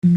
Hi,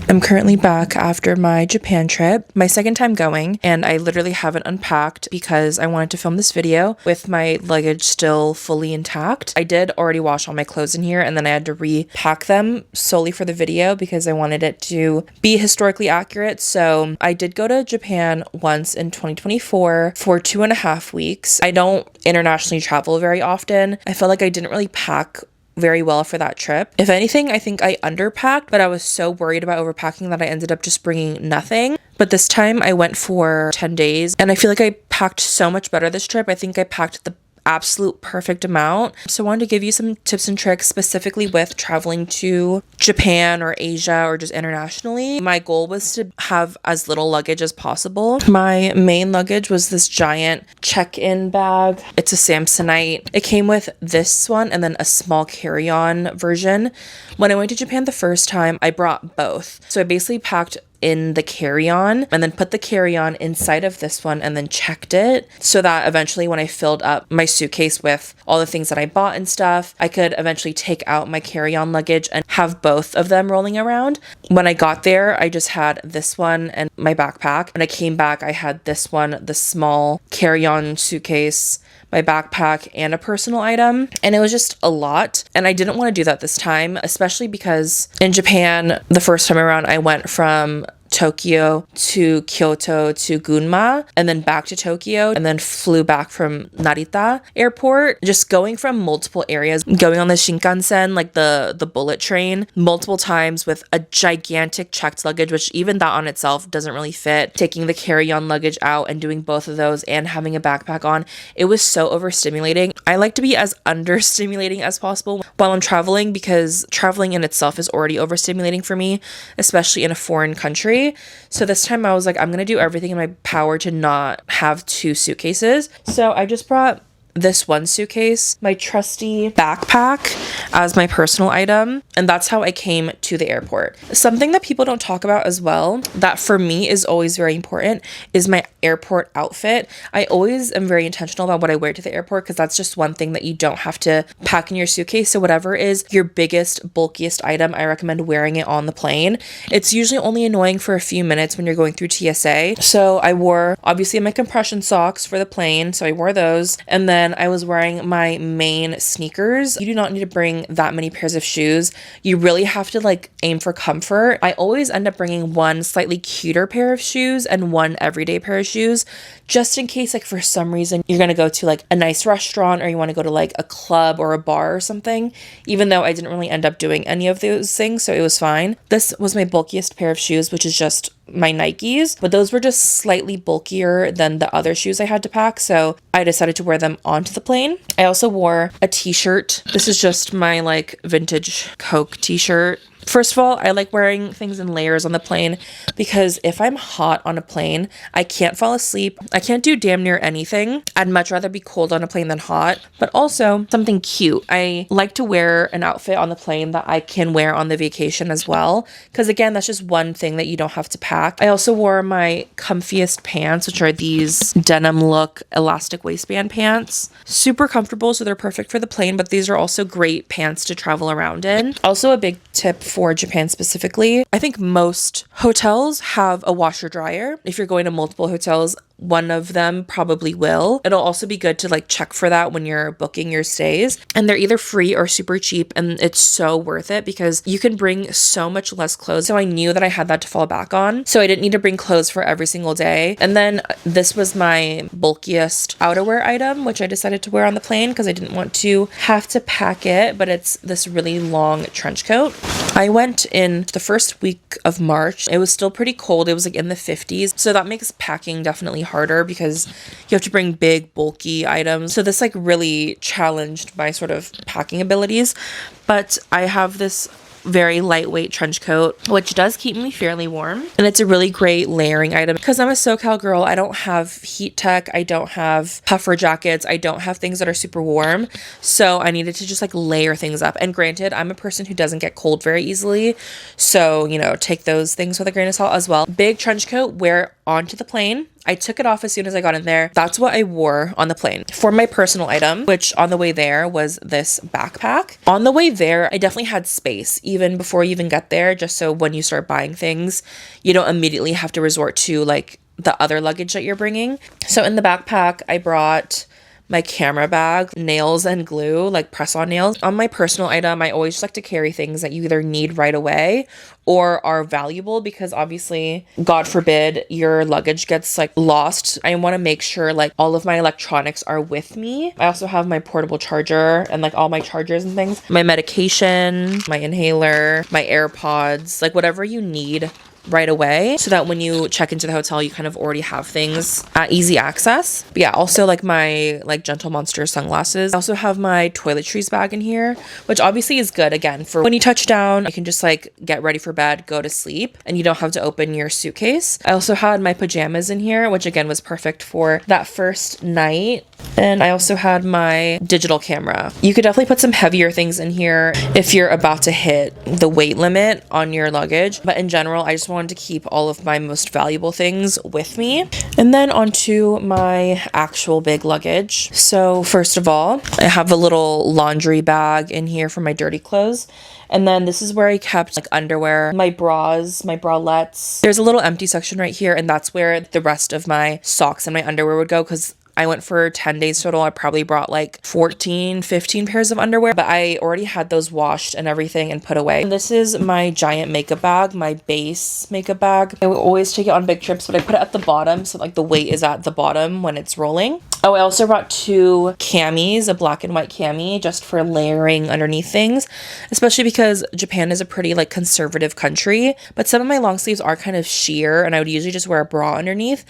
I'm currently back after my Japan trip, my second time going, and I literally haven't unpacked because I wanted to film this video with my luggage still fully intact. I did already wash all my clothes in here, and then I had to repack them solely for the video because I wanted it to be historically accurate. So I did go to Japan once in 2024 for 2.5 weeks. I don't internationally travel very often. I felt like I didn't really pack very well for that trip. If anything, I think I underpacked, but I was so worried about overpacking that I ended up just bringing nothing. But this time I went for 10 days and I feel like I packed so much better this trip. I think I packed the absolute perfect amount. So I wanted to give you some tips and tricks specifically with traveling to Japan or Asia or just internationally. My goal was to have as little luggage as possible. My main luggage was this giant check-in bag. It's a Samsonite. It came with this one and then a small carry-on version. When I went to Japan the first time, I brought both. So I basically packed in the carry-on and then put the carry-on inside of this one and then checked it so that eventually when I filled up my suitcase with all the things that I bought and stuff, I could eventually take out my carry-on luggage and have both of them rolling around. When I got there, I just had this one and my backpack. When I came back, I had this one, the small carry-on suitcase, my backpack, and a personal item. And it was just a lot. And I didn't want to do that this time, especially because in Japan, the first time around, I went from Tokyo to Kyoto to Gunma and then back to Tokyo and then flew back from Narita airport. Just going from multiple areas, going on the Shinkansen, like the bullet train, multiple times with a gigantic checked luggage, which even that on itself doesn't really fit. Taking the carry-on luggage out and doing both of those and having a backpack on, it was so overstimulating. I like to be as understimulating as possible while I'm traveling because traveling in itself is already overstimulating for me, especially in a foreign country. So this time I was like, I'm going to do everything in my power to not have two suitcases. So I just brought this one suitcase, my trusty backpack as my personal item, and that's how I came to the airport. Something that people don't talk about as well, that for me is always very important, is my airport outfit. I always am very intentional about what I wear to the airport because that's just one thing that you don't have to pack in your suitcase. So whatever is your biggest, bulkiest item, I recommend wearing it on the plane. It's usually only annoying for a few minutes when you're going through TSA. So I wore obviously my compression socks for the plane, so I wore those, and then I was wearing my main sneakers. You do not need to bring that many pairs of shoes. You really have to aim for comfort. I always end up bringing one slightly cuter pair of shoes and one everyday pair of shoes, just in case for some reason you're gonna go to a nice restaurant or you want to go to a club or a bar or something, even though I didn't really end up doing any of those things, so it was fine. This was my bulkiest pair of shoes, which is just my Nikes, but those were just slightly bulkier than the other shoes I had to pack, so I decided to wear them onto the plane. I also wore a t-shirt. This is just my vintage Coke t-shirt. First of all, I like wearing things in layers on the plane because if I'm hot on a plane, I can't fall asleep. I can't do damn near anything. I'd much rather be cold on a plane than hot, but also something cute. I like to wear an outfit on the plane that I can wear on the vacation as well, because again, that's just one thing that you don't have to pack. I also wore my comfiest pants, which are these denim look elastic waistband pants. Super comfortable, so they're perfect for the plane, but these are also great pants to travel around in. Also a big tip for Japan specifically, I think most hotels have a washer dryer. If you're going to multiple hotels, one of them probably will. It'll also be good to check for that when you're booking your stays, and they're either free or super cheap, and it's so worth it because you can bring so much less clothes. So I knew that I had that to fall back on, so I didn't need to bring clothes for every single day. And then this was my bulkiest outerwear item, which I decided to wear on the plane because I didn't want to have to pack it, but it's this really long trench coat. I went in the first week of March. It was still pretty cold. It was in the 50s, so that makes packing definitely harder because you have to bring big bulky items. So this really challenged my sort of packing abilities, but I have this very lightweight trench coat, which does keep me fairly warm. And it's a really great layering item because I'm a SoCal girl. I don't have heat tech. I don't have puffer jackets. I don't have things that are super warm. So I needed to just layer things up. And granted, I'm a person who doesn't get cold very easily. So, take those things with a grain of salt as well. Big trench coat, wear onto the plane. I took it off as soon as I got in there. That's what I wore on the plane. For my personal item, which on the way there was this backpack. On the way there, I definitely had space, even before you even get there, just so when you start buying things, you don't immediately have to resort to like the other luggage that you're bringing. So in the backpack, I brought my camera bag, nails and glue, like press-on nails. On my personal item, I always just like to carry things that you either need right away or are valuable, because obviously, God forbid, your luggage gets like lost. I want to make sure like all of my electronics are with me. I also have my portable charger and like all my chargers and things, my medication, my inhaler, my AirPods, like whatever you need right away, so that when you check into the hotel, you kind of already have things at easy access. But yeah, also like my like Gentle Monster sunglasses. I also have my toiletries bag in here, which obviously is good again for when you touch down, you can just like get ready for bed, go to sleep, and you don't have to open your suitcase. I also had my pajamas in here, which again was perfect for that first night. And I also had my digital camera. You could definitely put some heavier things in here if you're about to hit the weight limit on your luggage. But in general, I just wanted to keep all of my most valuable things with me. And then onto my actual big luggage. So first of all, I have a little laundry bag in here for my dirty clothes. And then this is where I kept like underwear, my bras, my bralettes. There's a little empty section right here, and that's where the rest of my socks and my underwear would go, because I went for 10 days total. I probably brought like 14, 15 pairs of underwear, but I already had those washed and everything and put away. And this is my giant makeup bag, my base makeup bag. I would always take it on big trips, but I put it at the bottom, so like the weight is at the bottom when it's rolling. Oh, I also brought 2 camis, a black and white cami, just for layering underneath things, especially because Japan is a pretty like conservative country, but some of my long sleeves are kind of sheer, and I would usually just wear a bra underneath.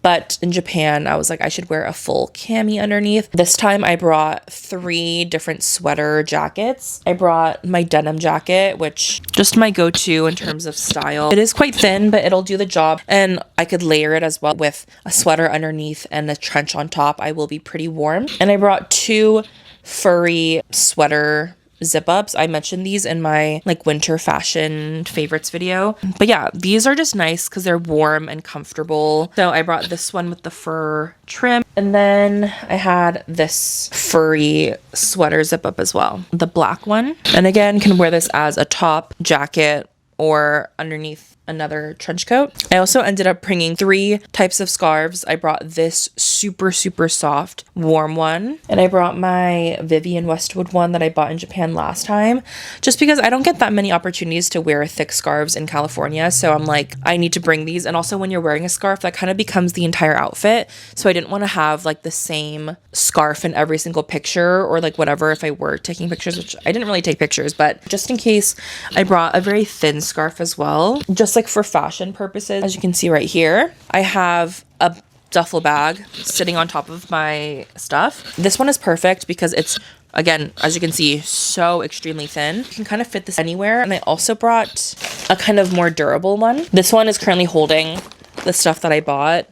But in Japan, I was like, I should wear a full cami underneath. This time I brought 3 different sweater jackets. I brought my denim jacket, which just my go-to in terms of style. It is quite thin, but it'll do the job. And I could layer it as well with a sweater underneath and a trench on top. I will be pretty warm. And I brought 2 furry sweater zip ups. I mentioned these in my like winter fashion favorites video. But yeah, these are just nice because they're warm and comfortable. So I brought this one with the fur trim. And then I had this furry sweater zip up as well, the black one. And again, can wear this as a top, jacket, or underneath another trench coat. I also ended up bringing 3 types of scarves. I brought this super soft warm one, and I brought my Vivienne Westwood one that I bought in Japan last time, just because I don't get that many opportunities to wear thick scarves in California. So I'm like, I need to bring these. And also when you're wearing a scarf, that kind of becomes the entire outfit. So I didn't want to have like the same scarf in every single picture, or like whatever if I were taking pictures, which I didn't really take pictures, but just in case, I brought a very thin scarf as well, just like for fashion purposes. As you can see right here, I have a duffel bag sitting on top of my stuff. This one is perfect because it's, again, as you can see, so extremely thin. You can kind of fit this anywhere. And I also brought a kind of more durable one. This one is currently holding the stuff that I bought,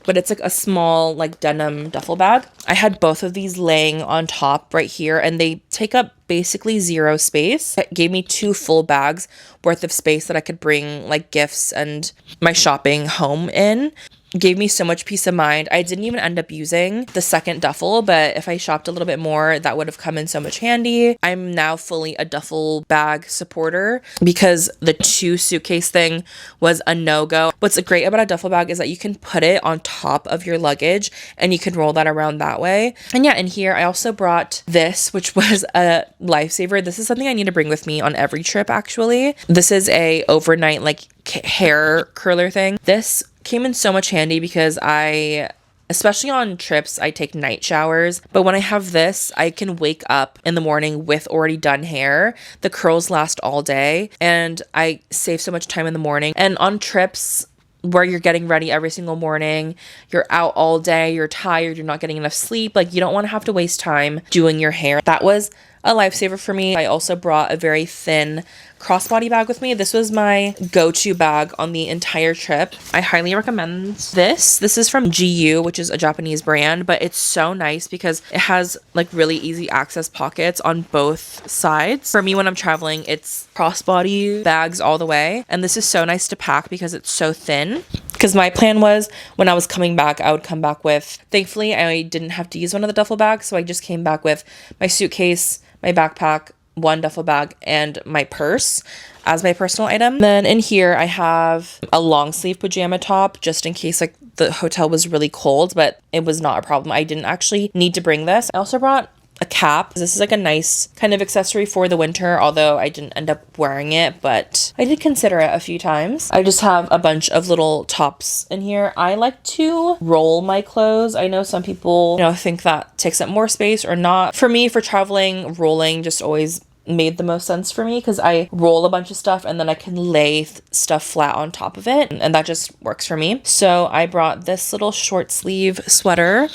but it's like a small like denim duffel bag. I had both of these laying on top right here, and they take up basically 0 space. It gave me 2 full bags worth of space that I could bring like gifts and my shopping home in. Gave me so much peace of mind. I didn't even end up using the second duffel, but if I shopped a little bit more, that would have come in so much handy. I'm now fully a duffel bag supporter because the 2 suitcase thing was a no-go. What's great about a duffel bag is that you can put it on top of your luggage and you can roll that around that way. And yeah, in here I also brought this, which was a lifesaver. This is something I need to bring with me on every trip actually. This is a overnight like hair curler thing. This came in so much handy because especially on trips, I take night showers. But when I have this, I can wake up in the morning with already done hair. The curls last all day and I save so much time in the morning. And on trips where you're getting ready every single morning, you're out all day, you're tired, you're not getting enough sleep, like you don't want to have to waste time doing your hair. That was a lifesaver for me. I also brought a very thin crossbody bag with me. This was my go-to bag on the entire trip. I highly recommend this. This is from GU, which is a Japanese brand, but it's so nice because it has like really easy access pockets on both sides. For me, when I'm traveling, it's crossbody bags all the way. And this is so nice to pack because it's so thin. because my plan was when I was coming back, I would come back with, thankfully I didn't have to use one of the duffel bags, so I just came back with my suitcase, my backpack, one duffel bag, and my purse as my personal item. Then in here I have a long sleeve pajama top just in case like the hotel was really cold, but it was not a problem. I didn't actually need to bring this. I also brought a cap. This is like a nice kind of accessory for the winter, although I didn't end up wearing it, but I did consider it a few times. I just have a bunch of little tops in here. I like to roll my clothes. I know some people, think that takes up more space or not. For me, for traveling, rolling just always made the most sense for me because I roll a bunch of stuff and then I can lay stuff flat on top of it, and that just works for me. So I brought this little short sleeve sweater,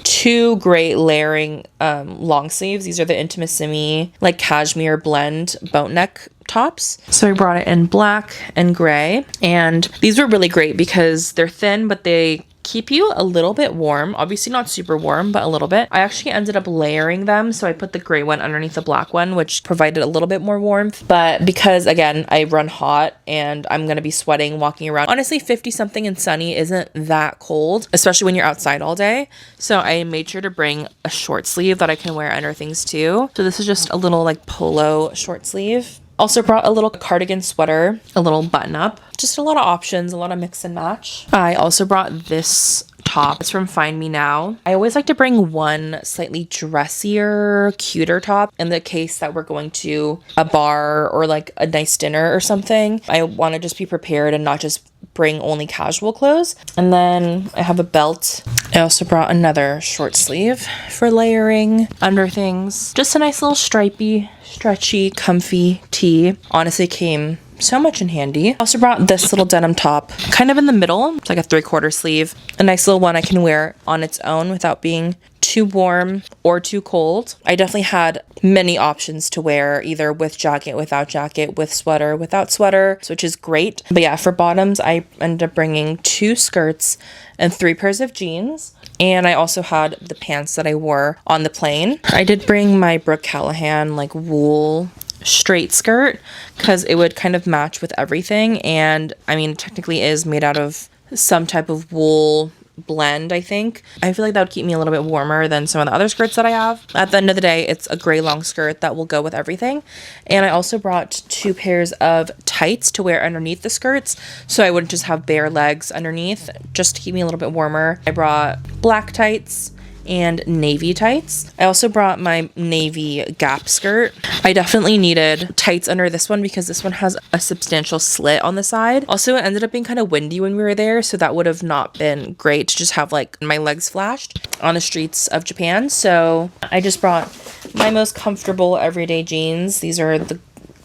two great layering long sleeves. These are the Intimissimi like cashmere blend boat neck tops. So I brought it in black and gray, and these were really great because they're thin but they keep you a little bit warm. Obviously not super warm, but a little bit. I actually ended up layering them, so I put the gray one underneath the black one, which provided a little bit more warmth. But because again I run hot and I'm gonna be sweating walking around, honestly 50 something and sunny isn't that cold, especially when you're outside all day. So I made sure to bring a short sleeve that I can wear under things too. So this is just a little like polo short sleeve. Also brought a little cardigan sweater, a little button up, just a lot of options, a lot of mix and match. I also brought this top. It's from Find Me Now. I always like to bring one slightly dressier, cuter top in the case that we're going to a bar or like a nice dinner or something. I want to just be prepared and not just bring only casual clothes. And then I have a belt. I also brought another short sleeve for layering under things. Just a nice little stripy, stretchy, comfy tee. Honestly came so much in handy. I also brought this little denim top kind of in the middle. It's like a 3/4 sleeve. A nice little one I can wear on its own without being too warm or too cold. I definitely had many options to wear, either with jacket, without jacket, with sweater, without sweater, which is great. But yeah, for bottoms, I ended up bringing 2 skirts and 3 pairs of jeans. And I also had the pants that I wore on the plane. I did bring my Brooke Callahan like wool straight skirt because it would kind of match with everything. And I mean, it technically is made out of some type of wool blend, I think. I feel like that would keep me a little bit warmer than some of the other skirts that I have. At the end of the day, it's a gray long skirt that will go with everything. And I also brought 2 pairs of tights to wear underneath the skirts, so I wouldn't just have bare legs underneath, just to keep me a little bit warmer. I brought black tights and navy tights. I also brought my navy Gap skirt. I definitely needed tights under this one because this one has a substantial slit on the side. Also, it ended up being kind of windy when we were there, so that would have not been great to just have like my legs flashed on the streets of Japan. So I just brought my most comfortable everyday jeans. These are the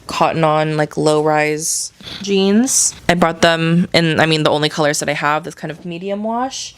Cotton On like low rise jeans. I brought them in, I mean, the only colors that I have, this kind of medium wash,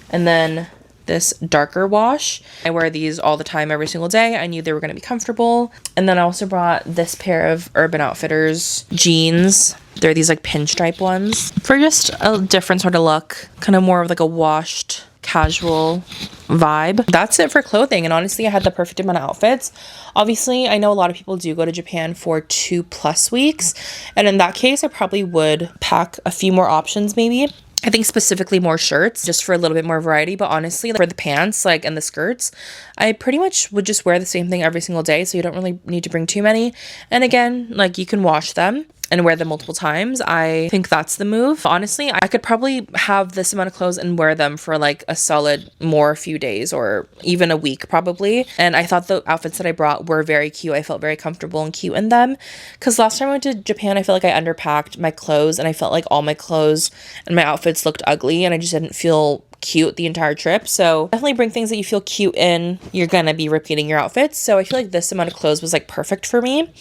and then this darker wash. I wear these all the time, every single day. I knew they were going to be comfortable. And then I also brought this pair of Urban Outfitters jeans. They're these like pinstripe ones for just a different sort of look, kind of more of like a washed casual vibe. That's it for clothing, and honestly I had the perfect amount of outfits. Obviously I know a lot of people do go to Japan for 2+ weeks, and in that case I probably would pack a few more options maybe. I think specifically more shirts just for a little bit more variety, but honestly for the pants like and the skirts, I pretty much would just wear the same thing every single day, so you don't really need to bring too many. And again, like you can wash them and wear them multiple times. I think that's the move. Honestly, I could probably have this amount of clothes and wear them for like a solid more few days or even a week probably. And I thought the outfits that I brought were very cute. I felt very comfortable and cute in them. Because last time I went to Japan, I felt like I underpacked my clothes and I felt like all my clothes and my outfits looked ugly and I just didn't feel cute the entire trip. So definitely bring things that you feel cute in. You're gonna be repeating your outfits, so I feel like this amount of clothes was like perfect for me.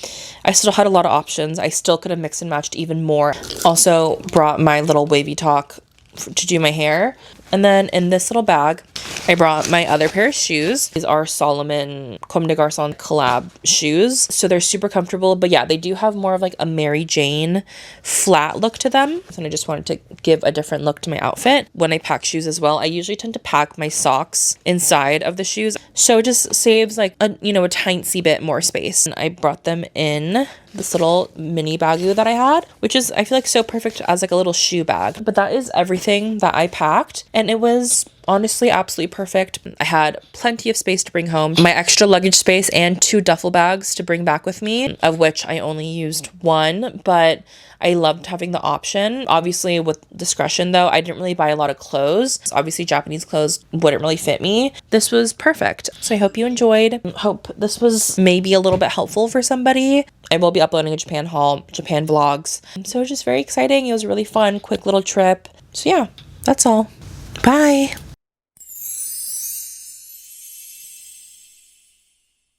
I still had a lot of options. I still could have mixed and matched even more. Also brought my little wavy talk to do my hair. And then in this little bag I brought my other pair of shoes. These are Solomon Comme des Garçons collab shoes. So they're super comfortable. But yeah, they do have more of like a Mary Jane flat look to them. And I just wanted to give a different look to my outfit. When I pack shoes as well, I usually tend to pack my socks inside of the shoes. So it just saves like a tiny bit more space. And I brought them in this little mini baggie that I had, which is, I feel like, so perfect as like a little shoe bag. But that is everything that I packed. And it was honestly absolutely perfect. I had plenty of space to bring home, my extra luggage space, and 2 duffel bags to bring back with me, of which I only used one, but I loved having the option. Obviously, with discretion though, I didn't really buy a lot of clothes. Obviously, Japanese clothes wouldn't really fit me. This was perfect. So I hope you enjoyed. Hope this was maybe a little bit helpful for somebody. I will be uploading a Japan haul, Japan vlogs. So it was just very exciting. It was a really fun, quick little trip. So yeah, that's all. Bye.